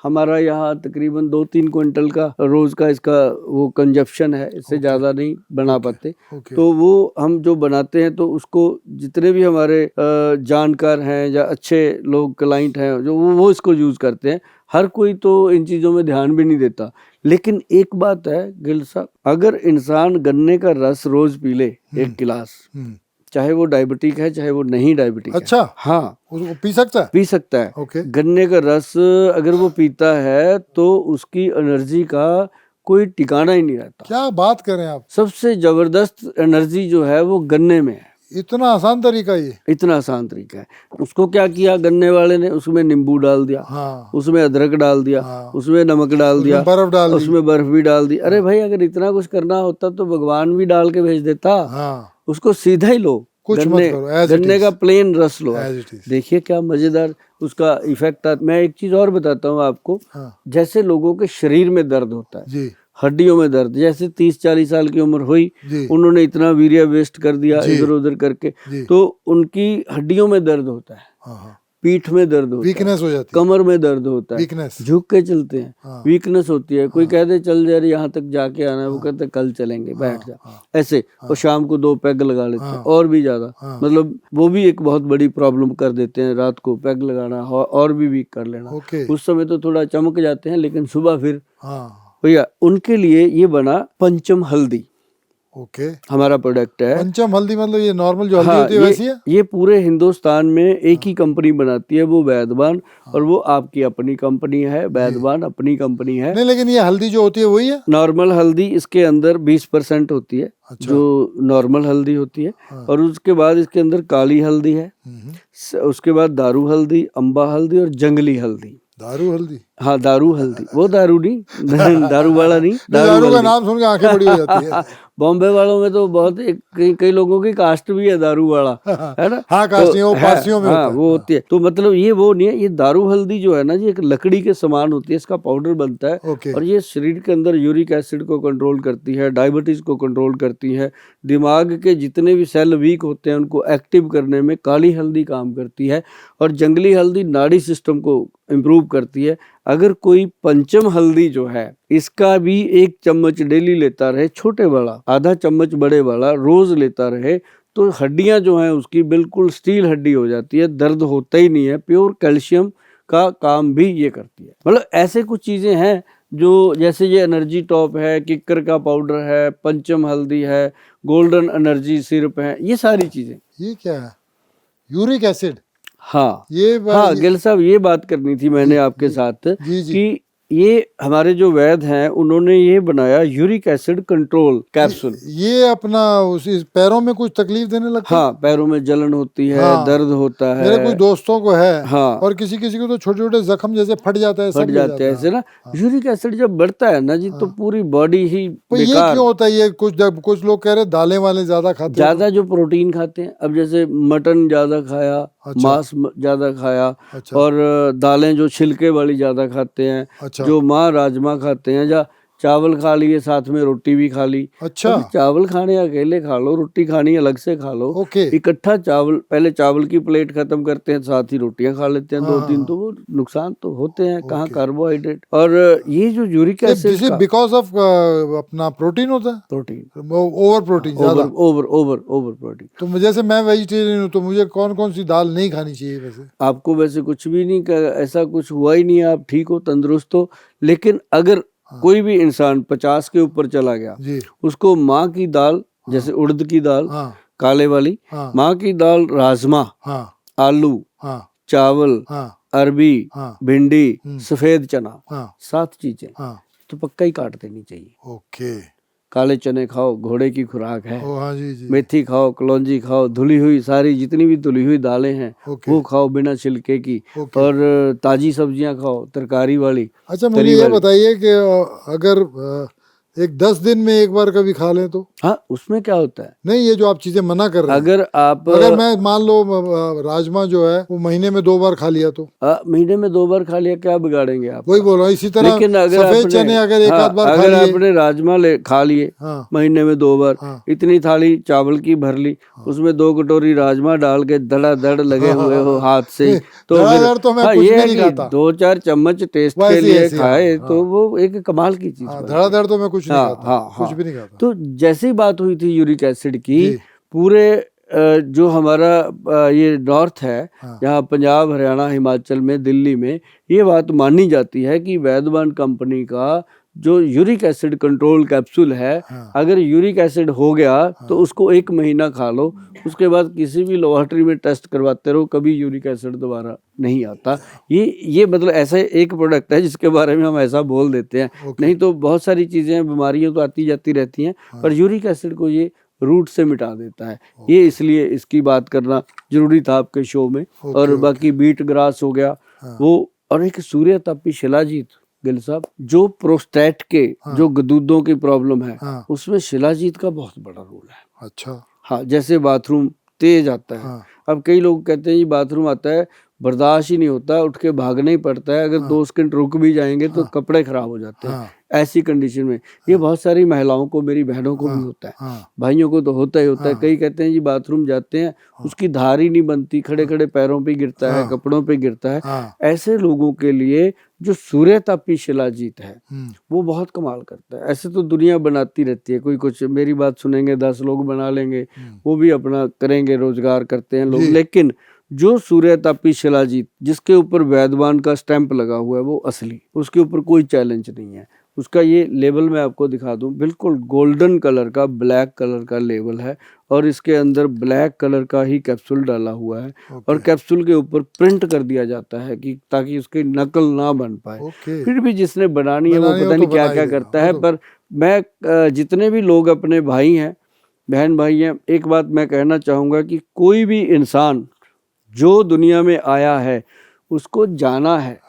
Speaker 1: हमारा यहाँ तकरीबन 2-3 क्विंटल का रोज का इसका वो कंजप्शन है, इससे ज़्यादा नहीं बना पाते।
Speaker 2: ओके,
Speaker 1: तो वो हम जो बनाते हैं तो उसको जितने भी हमारे जानकार हैं या अच्छे लोग क्लाइंट हैं जो वो इसको यूज़ करते हैं। हर कोई तो इन चीज़ों में ध्यान भी नहीं देता, लेकिन एक बात है गिल साहब, अगर इंसान गन्ने का रस रोज पी ले 1 गिलास, चाहे वो डायबिटिक है चाहे वो नहीं डायबिटिक है,
Speaker 2: अच्छा,
Speaker 1: हाँ
Speaker 2: उसको पी सकता है,
Speaker 1: पी सकता है।
Speaker 2: ओके,
Speaker 1: गन्ने का रस अगर वो पीता है तो उसकी एनर्जी का कोई ठिकाना ही नहीं रहता।
Speaker 2: क्या बात करें आप,
Speaker 1: सबसे जबरदस्त एनर्जी जो है वो गन्ने में है।
Speaker 2: इतना आसान तरीका ये।
Speaker 1: इतना आसान तरीका है। उसको क्या किया गन्ने वाले ने, उसमें नींबू डाल दिया,
Speaker 2: हाँ
Speaker 1: उसमें अदरक डाल दिया,
Speaker 2: हाँ,
Speaker 1: उसमें नमक डाल दिया,
Speaker 2: उसमें बर्फ डाल दी।
Speaker 1: उसमें बर्फ भी डाल दी। अरे भाई अगर इतना कुछ करना होता तो भगवान भी डाल के भेज देता।
Speaker 2: हाँ,
Speaker 1: उसको सीधा ही लो,
Speaker 2: कुछ मत
Speaker 1: गन्ने
Speaker 2: करो, as it
Speaker 1: गन्ने
Speaker 2: is.
Speaker 1: का प्लेन रस लो।
Speaker 2: As it is.
Speaker 1: देखिए क्या मजेदार उसका इफेक्ट आता। मैं एक चीज और बताता हूँ आपको,
Speaker 2: हाँ
Speaker 1: जैसे लोगों के शरीर में दर्द होता है,
Speaker 2: जी
Speaker 1: हड्डियों में दर्द, जैसे 30-40 साल की उम्र हुई,
Speaker 2: जी
Speaker 1: उन्होंने इतना वीर्य वेस्ट कर दिया
Speaker 2: जी।
Speaker 1: इधर उधर करके,
Speaker 2: जी,
Speaker 1: तो उनकी हड्डियों में दर्द होता है,
Speaker 2: हाँ हाँ,
Speaker 1: पीठ में दर्द होता है,
Speaker 2: वीकनेस हो जाती है,
Speaker 1: कमर में दर्द होता है,
Speaker 2: वीकनेस।
Speaker 1: झुक के चलते हैं,
Speaker 2: हाँ
Speaker 1: वीकनेस होती है। कोई
Speaker 2: हाँ,
Speaker 1: कहते चल जा रही यहाँ तक जाके आना है, वो
Speaker 2: हाँ,
Speaker 1: कहते कल चलेंगे, बैठ जा,
Speaker 2: हाँ
Speaker 1: ऐसे।
Speaker 2: हाँ,
Speaker 1: और शाम को 2 पैग लगा लेते हैं,
Speaker 2: हाँ,
Speaker 1: और भी ज्यादा,
Speaker 2: हाँ,
Speaker 1: मतलब वो भी एक बहुत बड़ी प्रॉब्लम कर देते हैं। रात को पैग लगाना और भी वीक कर लेना।
Speaker 2: ओके,
Speaker 1: उस समय तो थोड़ा चमक जाते हैं, लेकिन सुबह फिर
Speaker 2: हाँ
Speaker 1: भैया उनके लिए ये बना पंचम हल्दी,
Speaker 2: ओके।
Speaker 1: हमारा प्रोडक्ट है।
Speaker 2: पंचम हल्दी मतलब ये नॉर्मल जो हल्दी
Speaker 1: हाँ,
Speaker 2: होती है वैसी है?
Speaker 1: ये पूरे हिंदुस्तान में एक ही कंपनी बनाती है, वो वैद्यवान, और वो आपकी अपनी कंपनी है। वैद्यवान अपनी कंपनी है।
Speaker 2: नहीं, लेकिन ये हल्दी जो होती है वही है?
Speaker 1: नॉर्मल हल्दी इसके अंदर 20% होती है,
Speaker 2: अच्छा।
Speaker 1: जो नॉर्मल हल्दी होती है।
Speaker 2: हाँ।
Speaker 1: और उसके बाद इसके अंदर काली हल्दी है, उसके बाद दारू हल्दी, अम्बा हल्दी और जंगली हल्दी।
Speaker 2: दारू हल्दी?
Speaker 1: हाँ दारू हल्दी, वो दारू नहीं दारू वाला नहीं,
Speaker 2: दारू का
Speaker 1: हल्दी।
Speaker 2: नाम सुन के आंखें बड़ी हो जाती है।
Speaker 1: बॉम्बे वालों में तो बहुत कई लोगों की कास्ट भी है दारू वाला, है ना?
Speaker 2: हाँ, कास्टियों पारसियों में
Speaker 1: हाँ,
Speaker 2: होता है।
Speaker 1: वो होती है। तो मतलब ये वो नहीं है, ये दारू हल्दी जो है ना जी, एक लकड़ी के समान होती है, इसका पाउडर बनता है।
Speaker 2: ओके।
Speaker 1: और ये शरीर के अंदर यूरिक एसिड को कंट्रोल करती है, डायबिटीज को कंट्रोल करती है, दिमाग के जितने भी सेल वीक होते हैं उनको एक्टिव करने में काली हल्दी काम करती है। और जंगली हल्दी नाड़ी सिस्टम को इम्प्रूव करती है। अगर कोई पंचम हल्दी जो है, इसका भी 1 चम्मच डेली लेता रहे, छोटे वाला, आधा चम्मच बड़े वाला रोज लेता रहे, तो हड्डियां जो हैं उसकी बिल्कुल स्टील हड्डी हो जाती है, दर्द होता ही नहीं है। प्योर कैल्शियम का काम भी ये करती है। मतलब ऐसे कुछ चीजें हैं जो, जैसे ये एनर्जी टॉप है, किक्कर का पाउडर है, पंचम हल्दी है, गोल्डन एनर्जी सिरप है, ये सारी चीजें।
Speaker 2: ये क्या है? Uric acid?
Speaker 1: हाँ
Speaker 2: ये
Speaker 1: गिल साहब, ये बात करनी थी मैंने आपके साथ
Speaker 2: जी जी।
Speaker 1: कि ये हमारे जो वैद्य हैं उन्होंने ये बनाया यूरिक एसिड कंट्रोल कैप्सूल।
Speaker 2: ये अपना उसी पैरों में कुछ तकलीफ देने लगता है?
Speaker 1: हाँ, पैरों में जलन होती है,
Speaker 2: हाँ,
Speaker 1: दर्द होता है।
Speaker 2: मेरे कुछ दोस्तों को है।
Speaker 1: हाँ,
Speaker 2: और किसी किसी को तो छोटे छोटे जख्म जैसे फट जाता है,
Speaker 1: फट जाते हैं ऐसे ना। यूरिक एसिड जब बढ़ता है ना जी, तो पूरी बॉडी ही
Speaker 2: तो ये
Speaker 1: बेकार।
Speaker 2: क्यों होता है? ये कुछ लोग कह रहे दालें वाले ज्यादा खाते हैं।
Speaker 1: ज्यादा जो प्रोटीन खाते हैं, अब जैसे मटन ज्यादा खाया,
Speaker 2: अच्छा।
Speaker 1: मांस ज्यादा खाया,
Speaker 2: अच्छा।
Speaker 1: और दालें जो छिलके वाली ज्यादा खाते हैं,
Speaker 2: अच्छा।
Speaker 1: जो माँ राजमा खाते हैं, या चावल खा लिए साथ में रोटी भी खा ली।
Speaker 2: अच्छा।
Speaker 1: अभी चावल खाने अकेले खा लो, रोटी खानी अलग से खा लो।
Speaker 2: ओके।
Speaker 1: इकट्ठा चावल, पहले चावल की प्लेट खत्म करते हैं, साथ ही रोटियां खा लेते हैं 2-3, तो वो नुकसान तो होते हैं। कहाँ कार्बोहाइड्रेट। और ये जो यूरिक एसिड का
Speaker 2: बिकॉज ऑफ अपना प्रोटीन होता है,
Speaker 1: प्रोटीन,
Speaker 2: ओवर प्रोटीन ज्यादा।
Speaker 1: Over protein.
Speaker 2: तो जैसे मैं वेजिटेरियन हूँ, तो मुझे कौन कौन सी दाल नहीं खानी चाहिए वैसे?
Speaker 1: आपको वैसे कुछ भी नहीं, ऐसा कुछ हुआ ही नहीं है, आप ठीक हो, तंदुरुस्त हो। लेकिन अगर कोई भी इंसान 50 के ऊपर चला गया
Speaker 2: जी,
Speaker 1: उसको माँ की दाल, जैसे उड़द की दाल,
Speaker 2: हाँ
Speaker 1: काले वाली,
Speaker 2: हाँ
Speaker 1: माँ की दाल, राजमा,
Speaker 2: हाँ
Speaker 1: आलू,
Speaker 2: हाँ
Speaker 1: चावल,
Speaker 2: हाँ
Speaker 1: अरबी,
Speaker 2: हाँ
Speaker 1: भिंडी, सफेद चना,
Speaker 2: हाँ
Speaker 1: 7 चीजें
Speaker 2: हाँ।
Speaker 1: तो पक्का ही काट देनी चाहिए।
Speaker 2: ओके।
Speaker 1: काले चने खाओ, घोड़े की खुराक है।
Speaker 2: ओ हाँ जी जी।
Speaker 1: मेथी खाओ, कलौंजी खाओ, धुली हुई सारी जितनी भी धुली हुई दालें हैं
Speaker 2: ओके।
Speaker 1: वो खाओ बिना छिलके की।
Speaker 2: ओके।
Speaker 1: और ताजी सब्जियां खाओ, तरकारी वाली।
Speaker 2: अच्छा, मुझे ये बताइए कि अगर एक 10 दिन में एक बार कभी खा लें तो?
Speaker 1: हाँ, उसमें क्या होता है?
Speaker 2: नहीं, ये जो आप चीजें मना कर रहे हैं, अगर मैं मान लो राजमा जो है वो महीने में 2 बार खा लिया तो?
Speaker 1: महीने में 2 बार खा लिया, क्या बिगाड़ेंगे आप?
Speaker 2: वही बोल रहा हूँ। इसी तरह
Speaker 1: लेकिन अगर
Speaker 2: सफेद चने अगर एक आध बार खा लिए,
Speaker 1: अगर आपने राजमा खा लिए महीने में 2 बार, इतनी थाली चावल की भर ली, उसमें 2 कटोरी राजमा डाल के धड़ाधड़ लगे हुए हो हाथ से, तो
Speaker 2: धड़ाधड़ तो मैं कुछ भी नहीं खाता।
Speaker 1: 2-4 चम्मच टेस्ट के लिए खाए तो वो एक कमाल की चीज।
Speaker 2: धड़ाधड़ तो मैं कुछ नहीं खाता, कुछ भी नहीं खाता।
Speaker 1: तो जैसी बात हुई थी यूरिक एसिड की, पूरे जो हमारा ये नॉर्थ है, यहाँ पंजाब, हरियाणा, हिमाचल में, दिल्ली में, ये बात मानी जाती है कि वैद्यवान कंपनी का जो यूरिक एसिड कंट्रोल कैप्सूल है,
Speaker 2: हाँ।
Speaker 1: अगर यूरिक एसिड हो गया तो उसको 1 महीना खा लो, उसके बाद किसी भी लेबोरेटरी में टेस्ट करवाते रहो, कभी यूरिक एसिड दोबारा नहीं आता। ये मतलब ऐसा एक प्रोडक्ट है जिसके बारे में हम ऐसा बोल देते हैं,
Speaker 2: ओके।
Speaker 1: नहीं तो बहुत सारी चीज़ें बीमारियां तो आती जाती रहती हैं, पर यूरिक एसिड को ये रूट से मिटा देता है। ये इसलिए इसकी बात करना जरूरी था आपके शो में। और बाकी बीट ग्रास हो गया वो, और एक सूर्य तापी शिलाजीत गिल साहब, जो प्रोस्टेट के जो गदूदों की प्रॉब्लम है उसमें शिलाजीत का बहुत बड़ा रोल है।
Speaker 2: अच्छा।
Speaker 1: हाँ, जैसे बाथरूम तेज आता है, अब कई लोग कहते हैं ये बाथरूम आता है बर्दाश्त ही नहीं होता, उठ के भागना ही पड़ता है, अगर 2 सेकंड रुक भी जाएंगे तो कपड़े खराब हो जाते हैं। ऐसी कंडीशन में ये बहुत सारी महिलाओं को, मेरी बहनों को भी होता है, भाइयों को तो होता ही होता है। कई कहते हैं जी बाथरूम जाते हैं उसकी धार ही नहीं बनती, खड़े खड़े पैरों पे गिरता है, कपड़ों पे गिरता है। ऐसे लोगों के लिए जो सूर्य तापी शिलाजीत है वो बहुत कमाल करता है। ऐसे तो दुनिया बनाती रहती है, कोई कुछ मेरी बात सुनेंगे 10 लोग बना लेंगे, वो भी अपना करेंगे, रोजगार करते हैं लोग, लेकिन जो सूर्य तापी शिलाजीत जिसके ऊपर वैद्यवान का स्टैंप लगा हुआ है वो असली, उसके ऊपर कोई चैलेंज नहीं है। उसका ये लेबल मैं आपको दिखा दूं, बिल्कुल गोल्डन कलर का, ब्लैक कलर का लेबल है, और इसके अंदर ब्लैक कलर का ही कैप्सूल डाला हुआ है। और कैप्सूल के ऊपर प्रिंट कर दिया जाता है कि ताकि उसकी नकल ना बन पाए। फिर भी जिसने बनानी है वो पता नहीं क्या क्या करता है। पर मैं जितने भी लोग अपने भाई हैं, बहन भाई हैं, एक बात मैं कहना चाहूँगा कि कोई भी इंसान जो दुनिया में आया है उसको जाना है।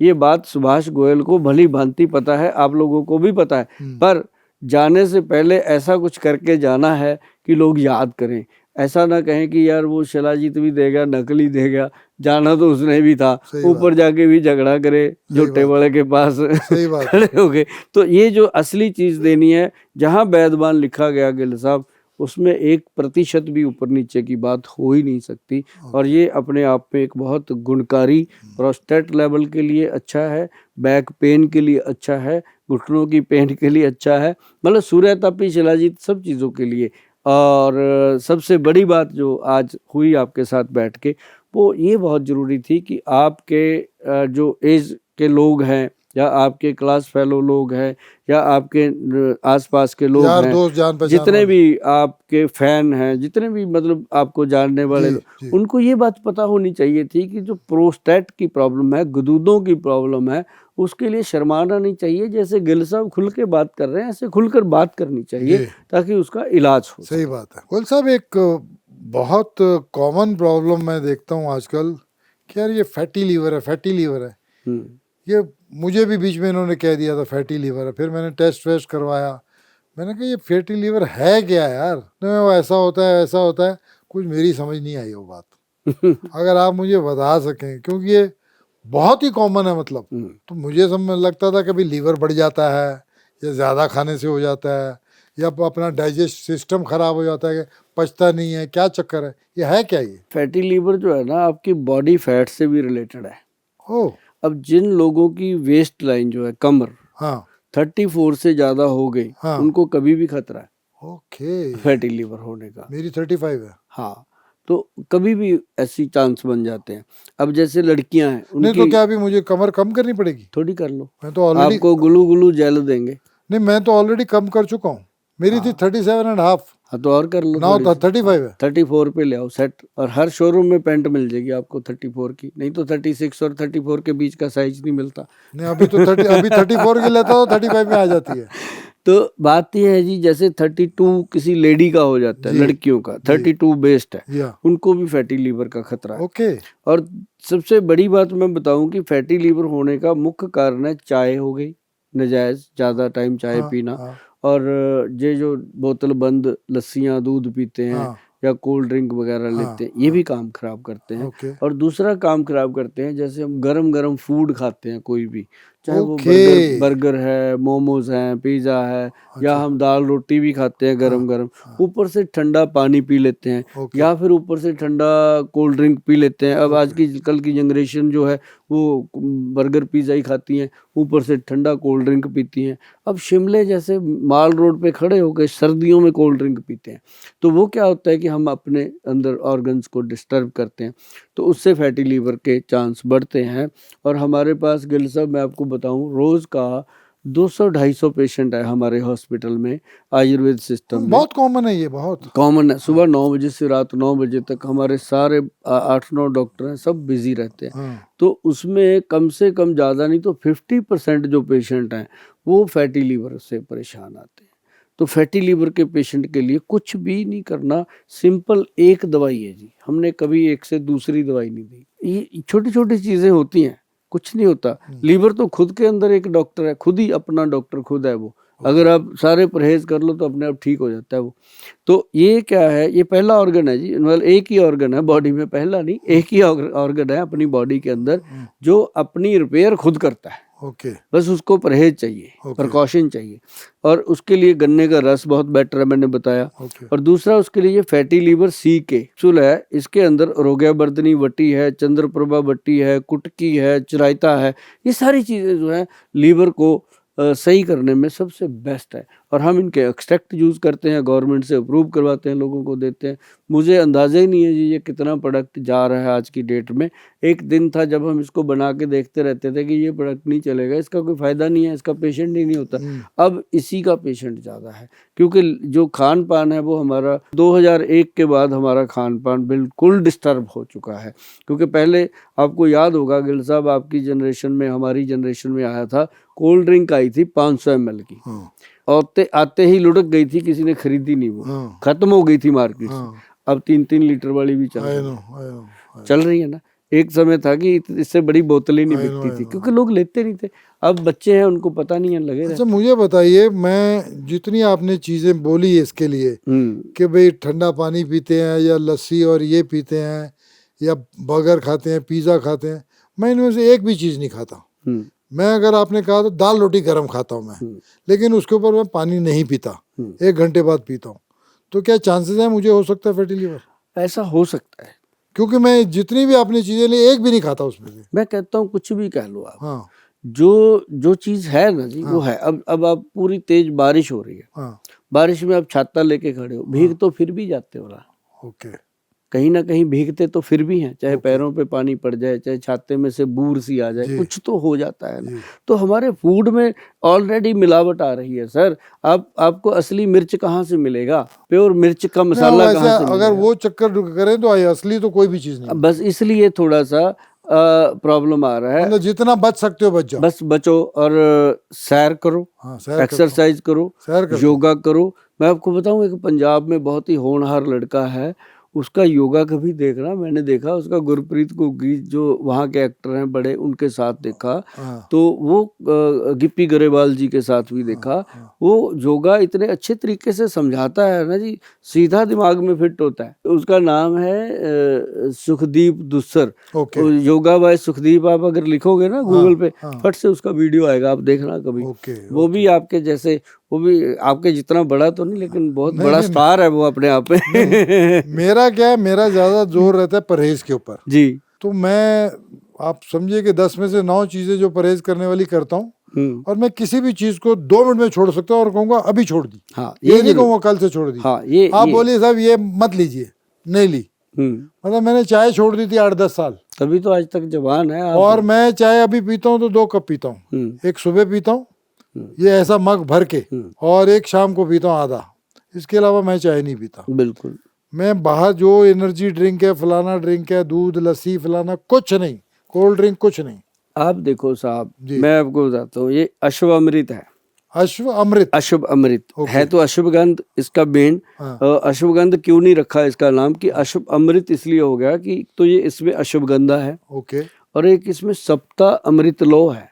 Speaker 1: ये बात सुभाष गोयल को भली भांति पता है, आप लोगों को भी पता है, पर जाने से पहले ऐसा कुछ करके जाना है कि लोग याद करें। ऐसा ना कहें कि यार वो शिलाजीत भी देगा, नकली देगा, जाना तो उसने भी था, ऊपर जाके भी झगड़ा करे झोटे वाले के पास खड़े हो गए। तो ये जो असली चीज देनी है, जहाँ वैद्यवान लिखा गया गिल साहब, उसमें 1% भी ऊपर नीचे की बात हो ही नहीं सकती। और ये अपने आप में एक बहुत गुणकारी, प्रोस्टेट लेवल के लिए अच्छा है, बैक पेन के लिए अच्छा है, घुटनों की पेन के लिए अच्छा है, मतलब सूर्य तापी शिलाजीत सब चीज़ों के लिए। और सबसे बड़ी बात जो आज हुई आपके साथ बैठ के, वो ये बहुत ज़रूरी थी कि आपके जो एज के लोग हैं, या आपके क्लास फेलो लोग हैं, या आपके आसपास के लोग हैं,
Speaker 2: दोस्त जान पहचान
Speaker 1: जितने भी आपके फैन हैं, जितने भी मतलब आपको जानने वाले लोग, उनको ये बात पता होनी चाहिए थी कि जो प्रोस्टेट की प्रॉब्लम है, गदूदों की प्रॉब्लम है, उसके लिए शर्माना नहीं चाहिए। जैसे गिल साहब खुल के बात कर रहे हैं, ऐसे खुलकर बात करनी चाहिए ताकि उसका इलाज हो।
Speaker 2: सही बात है गोयल साहब। एक बहुत कॉमन प्रॉब्लम मैं देखता हूँ आजकल कि यार ये फैटी लीवर है, फैटी लीवर है। ये मुझे भी बीच में इन्होंने कह दिया था फैटी लीवर है, फिर मैंने टेस्ट वेस्ट करवाया, मैंने कहा ये फैटी लीवर है क्या यार, नहीं वो ऐसा होता है ऐसा होता है, कुछ मेरी समझ नहीं आई वो बात। अगर आप मुझे बता सकें, क्योंकि ये बहुत ही कॉमन है, मतलब तो मुझे समझ लगता था कभी लीवर बढ़ जाता है, या ज़्यादा खाने से हो जाता है, या अपना डाइजेस्ट सिस्टम खराब हो जाता है, पचता नहीं है, क्या चक्कर है, ये है क्या? ये
Speaker 1: फैटी लीवर जो है ना आपकी बॉडी फैट से भी रिलेटेड है। अब जिन लोगों की वेस्ट लाइन जो है, कमर, 34 से ज्यादा हो गई, उनको कभी भी खतरा है फैटी लीवर होने का।
Speaker 2: मेरी 35 है।
Speaker 1: हाँ, तो कभी भी ऐसी चांस बन जाते हैं। अब जैसे लड़कियां हैं,
Speaker 2: नहीं तो क्या अभी मुझे कमर कम करनी पड़ेगी?
Speaker 1: थोड़ी कर लो,
Speaker 2: मैं तो ऑलरेडी
Speaker 1: आपको ग्लू जेल देंगे।
Speaker 2: नहीं, मैं तो ऑलरेडी कम कर चुका हूँ, मेरी थी 37.5।
Speaker 1: हाँ तो और कर लो,
Speaker 2: ना 35 है,
Speaker 1: 34 पे ले आओ सेट। और हर शोरूम में पैंट मिल जाएगी आपको 34 की, नहीं तो 36 और 34 के बीच का साइज नहीं मिलता।
Speaker 2: नहीं अभी तो 34 की लेता हूँ, 35 में आ जाती है।
Speaker 1: तो बात यह है जी, जैसे 32 किसी लेडी का हो जाता है, लड़कियों का 32 बेस्ट है, उनको भी फैटी लीवर का खतरा है। और सबसे बड़ी बात मैं बताऊं कि फैटी लीवर होने का मुख्य कारण है चाय हो गई, नजायज ज्यादा टाइम चाय पीना, और ये जो बोतल बंद लस्सियाँ दूध पीते हैं, या कोल्ड ड्रिंक वगैरह लेते हैं, ये भी काम खराब करते हैं। और दूसरा काम खराब करते हैं, जैसे हम गरम गरम फूड खाते हैं, कोई भी, चाहे वो बर्गर है, मोमोज हैं, पिज़्ज़ा है, या हम दाल रोटी भी खाते हैं गरम गरम, ऊपर से ठंडा पानी पी लेते हैं, या फिर ऊपर से ठंडा कोल्ड ड्रिंक पी लेते हैं। अब आज की कल की जनरेशन जो है वो बर्गर पिज़्ज़ा ही खाती हैं, ऊपर से ठंडा कोल्ड ड्रिंक पीती हैं। अब शिमले जैसे माल रोड पे खड़े होकर सर्दियों में कोल्ड ड्रिंक पीते हैं, तो वो क्या होता है कि हम अपने अंदर ऑर्गन्स को डिस्टर्ब करते हैं, तो उससे फैटी लीवर के चांस बढ़ते हैं। और हमारे पास गिल साहब, मैं आपको बताऊं, रोज़ का 200-250 पेशेंट है हमारे हॉस्पिटल में, आयुर्वेद सिस्टम में।
Speaker 2: बहुत कॉमन है ये, बहुत
Speaker 1: कॉमन है। सुबह 9 बजे से रात 9 बजे तक हमारे सारे 8-9 डॉक्टर हैं, सब बिजी रहते हैं।
Speaker 2: हाँ।
Speaker 1: तो उसमें कम से कम ज़्यादा नहीं तो 50% जो पेशेंट हैं वो फैटी लीवर से परेशान आते हैं। तो फैटी लीवर के पेशेंट के लिए कुछ भी नहीं करना, सिंपल एक दवाई है जी। हमने कभी एक से दूसरी दवाई नहीं दी। ये छोटी छोटी चीज़ें होती हैं, कुछ नहीं होता। लीवर तो खुद के अंदर एक डॉक्टर है, खुद ही अपना डॉक्टर खुद है वो। अगर आप सारे परहेज कर लो तो अपने आप ठीक हो जाता है वो। तो ये क्या है, ये पहला ऑर्गन है जी, मतलब एक ही ऑर्गन है बॉडी में, पहला नहीं, एक ही ऑर्गन है अपनी बॉडी के अंदर जो अपनी रिपेयर खुद करता है।
Speaker 2: ओके।
Speaker 1: बस उसको परहेज चाहिए, प्रिकॉशन चाहिए, और उसके लिए गन्ने का रस बहुत बेटर है, मैंने बताया। और दूसरा उसके लिए फैटी लीवर सी के कैप्सूल है, इसके अंदर रोग्यावर्धनी वटी है, चंद्रप्रभा वटी है, कुटकी है, चिरायता है। ये सारी चीज़ें जो है लीवर को सही करने में सबसे बेस्ट है। और हम इनके एक्सट्रैक्ट यूज़ करते हैं, गवर्नमेंट से अप्रूव करवाते हैं, लोगों को देते हैं। मुझे अंदाज़ा ही नहीं है जी ये कितना प्रोडक्ट जा रहा है आज की डेट में। एक दिन था जब हम इसको बना के देखते रहते थे कि ये प्रोडक्ट नहीं चलेगा, इसका कोई फ़ायदा नहीं है, इसका पेशेंट ही नहीं होता। अब इसी का पेशेंट ज़्यादा है, क्योंकि जो खान पान है वो हमारा 2001 के बाद हमारा खान पान बिल्कुल डिस्टर्ब हो चुका है। क्योंकि पहले आपको याद होगा गिल साहब, आपकी जनरेशन में, हमारी जनरेशन में आया था, कोल्ड ड्रिंक आई थी 500 ml की, और आते ही लुढ़क गई थी, किसी ने खरीदी नहीं, वो खत्म हो गई थी मार्केट से। अब 3-3 लीटर वाली भी चल रही है ना। एक समय था कि इससे बड़ी बोतलें नहीं बिकती थी, क्योंकि लोग लेते नहीं थे। अब बच्चे हैं, उनको पता नहीं है, लगे
Speaker 2: अच्छा मुझे बताइए, मैं जितनी आपने चीज़ें बोली है इसके लिए कि भाई ठंडा पानी पीते हैं या लस्सी और ये पीते हैं या बर्गर खाते हैं, पिज़्ज़ा खाते हैं, मैं इनमें से एक भी चीज़ नहीं खाता। मैं, अगर आपने कहा तो दाल रोटी गरम खाता हूँ मैं, लेकिन उसके ऊपर मैं पानी नहीं पीता, 1 घंटे बाद पीता हूँ। तो क्या चांसेस हैं मुझे हो सकता है फैटी लीवर?
Speaker 1: ऐसा हो सकता है,
Speaker 2: क्योंकि मैं जितनी भी आपने चीज़ें ली एक भी नहीं खाता उसमें से।
Speaker 1: मैं कहता हूँ कुछ भी कह लो आप।
Speaker 2: हाँ।
Speaker 1: जो चीज़ है ना जी, वो है। अब आप पूरी तेज बारिश हो रही है, बारिश में आप छाता लेके खड़े हो, भीग तो फिर भी जाते हो ना।
Speaker 2: ओके।
Speaker 1: कहीं ना कहीं भीगते तो फिर भी हैं, चाहे पैरों पे पानी पड़ जाए, चाहे छाते में से बूर सी आ जाए, कुछ तो हो जाता है ना। तो हमारे फूड में ऑलरेडी मिलावट आ रही है सर। आपको असली मिर्च कहाँ से मिलेगा, प्योर मिर्च का मसाला कहाँ से मिलेगा?
Speaker 2: अगर वो चक्कर करें तो असली तो कोई भी चीज़ नहीं।
Speaker 1: बस इसलिए थोड़ा सा प्रॉब्लम आ रहा है।
Speaker 2: मतलब जितना बच सकते हो बच जाओ, बस
Speaker 1: बचो, और सैर करो, एक्सरसाइज करो, योगा करो। मैं आपको बताऊं, एक पंजाब में बहुत ही होनहार लड़का है, उसका योगा कभी देखना, मैंने देखा उसका, गुरप्रीत घुग्गी जो वहाँ के एक्टर हैं बड़े, उनके साथ देखा, तो वो गिप्पी गरेवाल जी के साथ भी देखा। वो योगा इतने अच्छे तरीके से समझाता है ना जी, सीधा दिमाग में फिट होता है। उसका नाम है सुखदीप दुस्सर, योगा बाय सुखदीप। आप अगर लिखोगे ना गूगल पे, फट से उसका वीडियो आएगा, आप देखना कभी। वो भी आपके जैसे, वो भी आपके जितना बड़ा तो नहीं, लेकिन बहुत बड़ा स्टार है वो अपने आप में।
Speaker 2: मेरा क्या है, मेरा ज्यादा जोर रहता है परहेज के ऊपर
Speaker 1: जी। तो
Speaker 2: मैं, आप समझिए कि 10 में से 9 चीजें जो परहेज करने वाली करता हूँ, और मैं किसी भी चीज को 2 मिनट में छोड़ सकता हूँ और कहूँगा अभी छोड़ दी।
Speaker 1: हाँ,
Speaker 2: ये नहीं कहूँगा कल से छोड़ दी।
Speaker 1: हाँ,
Speaker 2: आप बोलिए साहब ये मत लीजिए, नहीं ली। मतलब मैंने चाय छोड़ दी थी 8-10 साल,
Speaker 1: तभी तो आज तक जवान है आप।
Speaker 2: और मैं चाय अभी पीता हूँ तो 2 कप पीता हूँ। एक सुबह पीता हूँ, ये ऐसा मग भर के, और एक शाम को पीता हूँ आधा। इसके अलावा मैं चाय नहीं पीता।
Speaker 1: बिल्कुल।
Speaker 2: मैं बाहर जो एनर्जी ड्रिंक है, फलाना ड्रिंक है, दूध लस्सी फलाना, कुछ नहीं, कोल्ड ड्रिंक कुछ नहीं।
Speaker 1: आप देखो साहब, मैं आपको बताता हूँ, ये अश्वअमृत है।
Speaker 2: अश्वअमृत
Speaker 1: है तो अश्वगंध इसका मेन। अश्वगंध क्यों नहीं रखा इसका नाम, कि अश्वअमृत इसलिए हो गया कि तो ये इसमें अश्वगंधा है, और एक इसमें सप्ता अमृत लो है।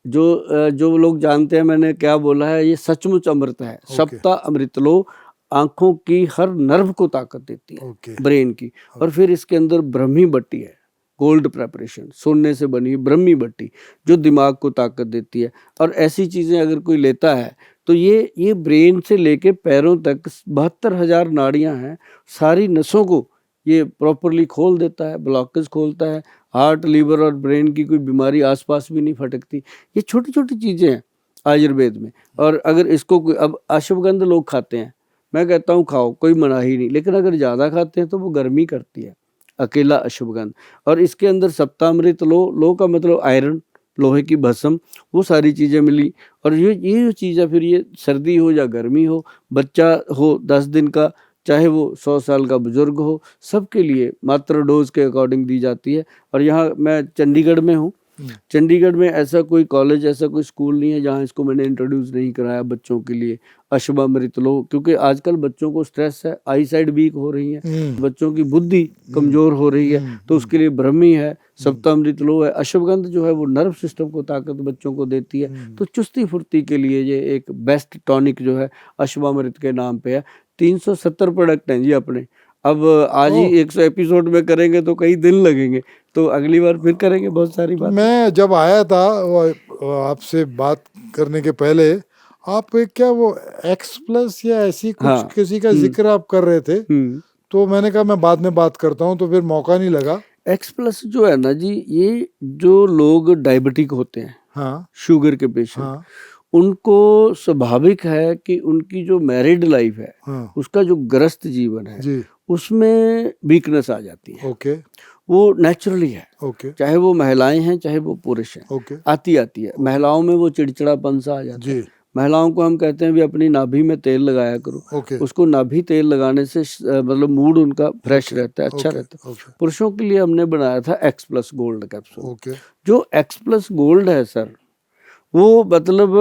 Speaker 1: जो लोग जानते हैं मैंने क्या बोला है, ये सचमुच अमृत है। सप्ता अमृत लो आंखों की हर नर्व को ताकत देती है, ब्रेन की। और फिर इसके अंदर ब्रह्मी बट्टी है, गोल्ड प्रेपरेशन, सोने से बनी हुई ब्रह्मी बट्टी, जो दिमाग को ताकत देती है। और ऐसी चीज़ें अगर कोई लेता है तो ये ब्रेन से लेके पैरों तक 72,000 नाड़ियां हैं, सारी नसों को ये प्रॉपरली खोल देता है, ब्लॉकेज खोलता है। हार्ट, लीवर और ब्रेन की कोई बीमारी आसपास भी नहीं फटकती। ये छोटी छोटी चीज़ें हैं आयुर्वेद में। और अगर इसको अब अश्वगंध लोग खाते हैं, मैं कहता हूँ खाओ, कोई मना ही नहीं, लेकिन अगर ज़्यादा खाते हैं तो वो गर्मी करती है, अकेला अश्वगंध। और इसके अंदर सप्तामृत लो का मतलब आयरन, लोहे की भस्म, वो सारी चीज़ें मिली। और ये जो चीज़ है, फिर ये सर्दी हो या गर्मी हो, बच्चा हो 10 दिन का, चाहे वो 100 साल का बुजुर्ग हो, सबके लिए मात्र डोज के अकॉर्डिंग दी जाती है। और यहाँ मैं चंडीगढ़ में हूँ, चंडीगढ़ में ऐसा कोई कॉलेज, ऐसा कोई स्कूल नहीं है जहाँ इसको मैंने इंट्रोड्यूस नहीं कराया बच्चों के लिए। अश्वामृत लो, क्योंकि आजकल बच्चों को स्ट्रेस है, आई साइड वीक हो रही है, बच्चों की बुद्धि कमजोर हो रही है, तो उसके लिए ब्रह्मी है, सप्तामृत लो है। अश्वगंध जो है वो नर्व सिस्टम को ताकत बच्चों को देती है, तो चुस्ती फुर्ती के लिए ये एक बेस्ट टॉनिक जो है अश्वामृत के नाम पे है। 370 प्रोडक्ट हैं जी अपने। अब आज ही 100 एपिसोड में करेंगे तो कई दिन लगेंगे, तो अगली बार फिर करेंगे बहुत सारी बात।
Speaker 2: मैं जब आया था आपसे बात करने के पहले, आप क्या वो एक्स प्लस या ऐसी कुछ किसी का जिक्र आप कर रहे थे, तो मैंने कहा मैं बाद में बात करता हूँ, तो फिर मौका नहीं लगा।
Speaker 1: एक्स प्लस जो है ना जी, ये जो लोग डायबिटिक होते हैं,
Speaker 2: हाँ,
Speaker 1: शुगर के पेशेंट,
Speaker 2: हाँ,
Speaker 1: उनको स्वाभाविक है कि उनकी जो मैरिड लाइफ है,
Speaker 2: हाँ,
Speaker 1: उसका जो ग्रस्त जीवन है
Speaker 2: जी,
Speaker 1: उसमें वीकनेस आ जाती है।
Speaker 2: ओके,
Speaker 1: वो नेचुरली है,
Speaker 2: ओके,
Speaker 1: चाहे वो महिलाएं हैं चाहे वो पुरुष हैं,
Speaker 2: ओके,
Speaker 1: आती है। महिलाओं में वो चिड़चिड़ापन सा आ जाता है।
Speaker 2: जी,
Speaker 1: महिलाओं को हम कहते हैं भी अपनी नाभि में तेल लगाया करो,
Speaker 2: ओके,
Speaker 1: उसको नाभि तेल लगाने से मतलब मूड उनका फ्रेश रहता है, अच्छा रहता है।
Speaker 2: ओके,
Speaker 1: पुरुषों के लिए हमने बनाया था x plus gold capsule.
Speaker 2: Okay,
Speaker 1: जो एक्स प्लस गोल्ड है सर, वो मतलब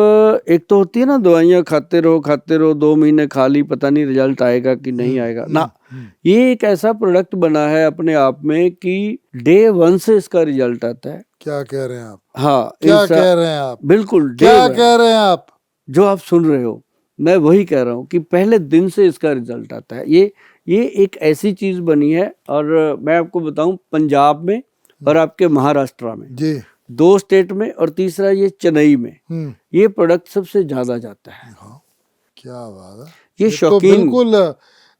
Speaker 1: एक तो होती है ना दवाइयाँ खाते रहो 2 महीने खा ली, पता नहीं रिजल्ट आएगा कि नहीं आएगा ना। ये एक ऐसा प्रोडक्ट बना है अपने आप में कि डे 1 से इसका रिजल्ट आता है।
Speaker 2: क्या कह रहे हैं आप?
Speaker 1: हाँ,
Speaker 2: क्या कह रहे हैं आप?
Speaker 1: बिल्कुल
Speaker 2: क्या कह रहे हैं आप?
Speaker 1: जो आप सुन रहे हो मैं वही कह रहा हूँ कि पहले दिन से इसका रिजल्ट आता है। ये एक ऐसी चीज बनी है। और मैं आपको बताऊं, पंजाब में और आपके महाराष्ट्र में,
Speaker 2: जी,
Speaker 1: 2 स्टेट में, और तीसरा ये चेन्नई में ये प्रोडक्ट सबसे ज्यादा जाता है।
Speaker 2: हाँ, क्या बात है।
Speaker 1: ये
Speaker 2: तो
Speaker 1: शौकीन,
Speaker 2: बिल्कुल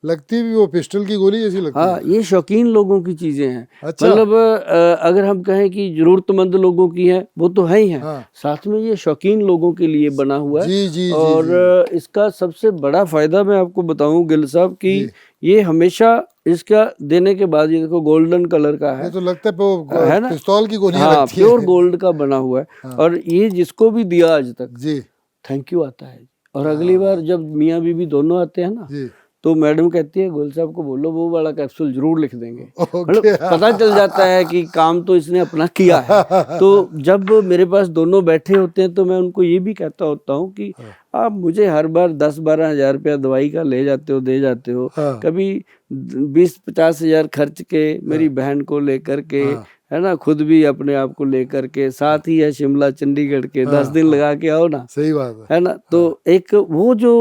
Speaker 2: लगती भी वो पिस्टल की गोली जैसी लगती
Speaker 1: हाँ,
Speaker 2: है।
Speaker 1: ये शौकीन लोगों की चीजें हैं।
Speaker 2: अच्छा।
Speaker 1: मतलब अगर हम कहें कि जरूरतमंद लोगों की है, वो तो है ही है,
Speaker 2: हाँ।
Speaker 1: साथ में ये शौकीन लोगों के लिए बना हुआ है।
Speaker 2: जी, जी,
Speaker 1: और
Speaker 2: जी,
Speaker 1: इसका सबसे बड़ा फायदा मैं आपको बताऊं गिल साहब कि ये हमेशा इसका देने के बाद, ये देखो गोल्डन कलर का है,
Speaker 2: ये तो लगता है वो
Speaker 1: है ना,
Speaker 2: पिस्तौल की गोली
Speaker 1: हाँ,
Speaker 2: लगती है।
Speaker 1: प्योर गोल्ड का बना हुआ है।
Speaker 2: हाँ।
Speaker 1: और ये जिसको भी दिया आज तक,
Speaker 2: जी,
Speaker 1: थैंक यू आता है। और अगली बार जब मियाँ बीवी दोनों आते हैं ना,
Speaker 2: जी,
Speaker 1: तो मैडम कहती है गोयल साहब को बोलो वो वाला कैप्सूल जरूर लिख देंगे।
Speaker 2: ओके।
Speaker 1: मतलब पता चल जाता है कि काम तो इसने अपना किया है। तो जब मेरे पास दोनों बैठे होते हैं तो मैं उनको ये भी कहता होता हूँ कि आप मुझे हर बार 10-12 हजार रुपया दवाई का ले जाते हो, दे जाते हो,
Speaker 2: हाँ।
Speaker 1: कभी 20-50 हजार खर्च के मेरी बहन को लेकर के, है ना, खुद भी अपने आप को लेकर के, साथ ही है शिमला चंडीगढ़ के 10 दिन लगा के आओ ना,
Speaker 2: सही बात है।
Speaker 1: है ना। तो एक वो जो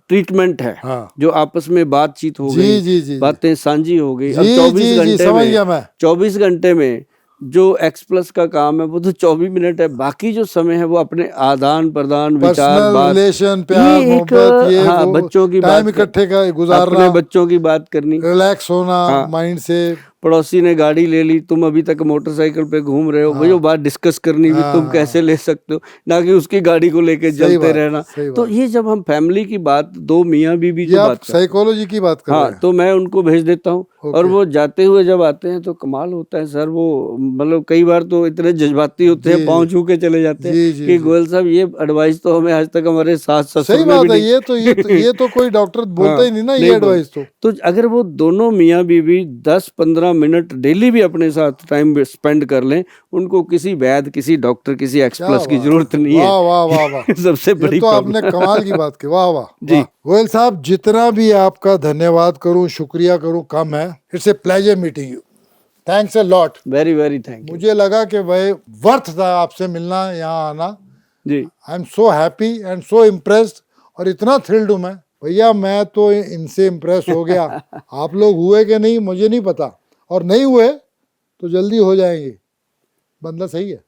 Speaker 1: ट्रीटमेंट है,
Speaker 2: हाँ।
Speaker 1: जो आपस में बातचीत हो
Speaker 2: जी,
Speaker 1: गई,
Speaker 2: जी, जी,
Speaker 1: बातें साझी हो गई। अब
Speaker 2: जी,
Speaker 1: 24
Speaker 2: जी,
Speaker 1: घंटे
Speaker 2: समझ
Speaker 1: में,
Speaker 2: गया मैं।
Speaker 1: 24 घंटे में जो एक्स प्लस का काम है वो तो 24 मिनट है। बाकी जो समय है वो अपने आदान प्रदान, विचार,
Speaker 2: पर्सनल
Speaker 1: बात,
Speaker 2: रिलेशन, प्यार,
Speaker 1: ये एक,
Speaker 2: मोहब्बत, ये
Speaker 1: हाँ,
Speaker 2: वो
Speaker 1: बच्चों की
Speaker 2: टाइम
Speaker 1: बात,
Speaker 2: इकट्ठे का गुजारना,
Speaker 1: अपने बच्चों की बात करनी,
Speaker 2: रिलैक्स होना
Speaker 1: हाँ।
Speaker 2: माइंड से।
Speaker 1: पड़ोसी ने गाड़ी ले ली, तुम अभी तक मोटरसाइकिल पे घूम रहे हो, वो जो बात डिस्कस करनी भी, तुम कैसे ले सकते हो, ना कि उसकी गाड़ी को लेके जलते रहना। तो ये जब हम फैमिली की बात, 2 मियाँ बीवी जो बात,
Speaker 2: साइकोलॉजी की बात कर रहे
Speaker 1: हाँ,
Speaker 2: हैं।
Speaker 1: तो मैं उनको भेज देता हूँ। और वो जाते हुए जब आते हैं तो कमाल होता है सर। वो मतलब कई बार तो इतने जज्बाती होते हैं, पाँव छू के चले जाते हैं कि गोयल साहब ये एडवाइस तो हमें आज तक हमारे सास ससुर
Speaker 2: सही
Speaker 1: ने
Speaker 2: बात
Speaker 1: भी
Speaker 2: है।
Speaker 1: नहीं
Speaker 2: ये तो कोई डॉक्टर बोलता ही नहीं ना, ये एडवाइस तो
Speaker 1: अगर वो दोनों मियाँ बीवी 10-15 मिनट डेली भी अपने साथ टाइम स्पेंड कर लें, उनको किसी वैद्य, किसी डॉक्टर, किसी एक्स प्लस की जरूरत नहीं है।
Speaker 2: वाह वाह वाह वाह,
Speaker 1: सबसे बड़ी
Speaker 2: तो आपने कमाल की बात की। वाह वाह
Speaker 1: जी।
Speaker 2: गोयल साहब, जितना भी आपका धन्यवाद करूं, शुक्रिया करूं कम है। It's a pleasure meeting you. Thanks a lot.
Speaker 1: Very very thank you.
Speaker 2: मुझे लगा कि भाई वर्थ था आपसे मिलना, यहाँ आना।
Speaker 1: जी,
Speaker 2: I am so happy and so impressed, और इतना थ्रिल्ड हूँ मैं भैया, मैं तो इनसे इम्प्रेस हो गया। आप लोग हुए कि नहीं मुझे नहीं पता, और नहीं हुए तो जल्दी हो जाएंगे। बंदा सही है,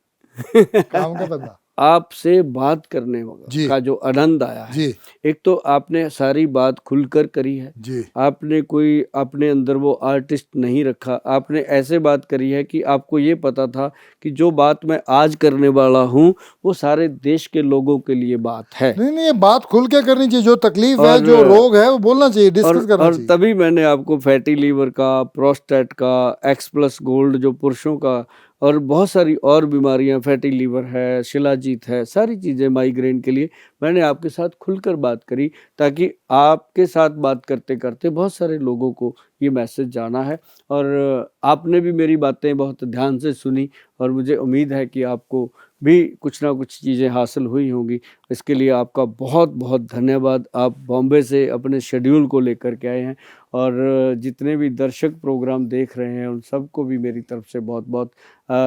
Speaker 2: काम का बंदा।
Speaker 1: आपसे बात करने
Speaker 2: जी।
Speaker 1: का जो आनंद आया है,
Speaker 2: जी,
Speaker 1: एक तो आपने सारी बात खुलकर करी है,
Speaker 2: जी,
Speaker 1: आपने कोई अपने अंदर वो आर्टिस्ट नहीं रखा, आपने ऐसे बात करी है कि आपको ये पता था कि जो बात मैं आज करने वाला हूँ वो सारे देश के लोगों के लिए बात है।
Speaker 2: नहीं, ये बात खुल के करनी चाहिए। जो तकलीफ है, जो रोग है, वो बोलना चाहिए, डिस्कस करना चाहिए।
Speaker 1: तभी मैंने आपको फैटी लीवर का, प्रोस्टेट का, एक्स प्लस गोल्ड जो पुरुषों का और बहुत सारी और बीमारियां, फैटी लीवर है, शिलाजीत है, सारी चीज़ें माइग्रेन के लिए मैंने आपके साथ खुलकर बात करी, ताकि आपके साथ बात करते करते बहुत सारे लोगों को ये मैसेज जाना है। और आपने भी मेरी बातें बहुत ध्यान से सुनी और मुझे उम्मीद है कि आपको भी कुछ ना कुछ चीज़ें हासिल हुई होंगी। इसके लिए आपका बहुत बहुत धन्यवाद। आप बॉम्बे से अपने शेड्यूल को लेकर के आए हैं, और जितने भी दर्शक प्रोग्राम देख रहे हैं उन सबको भी मेरी तरफ से बहुत बहुत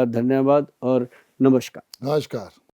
Speaker 1: धन्यवाद और नमस्कार।
Speaker 2: नमस्कार।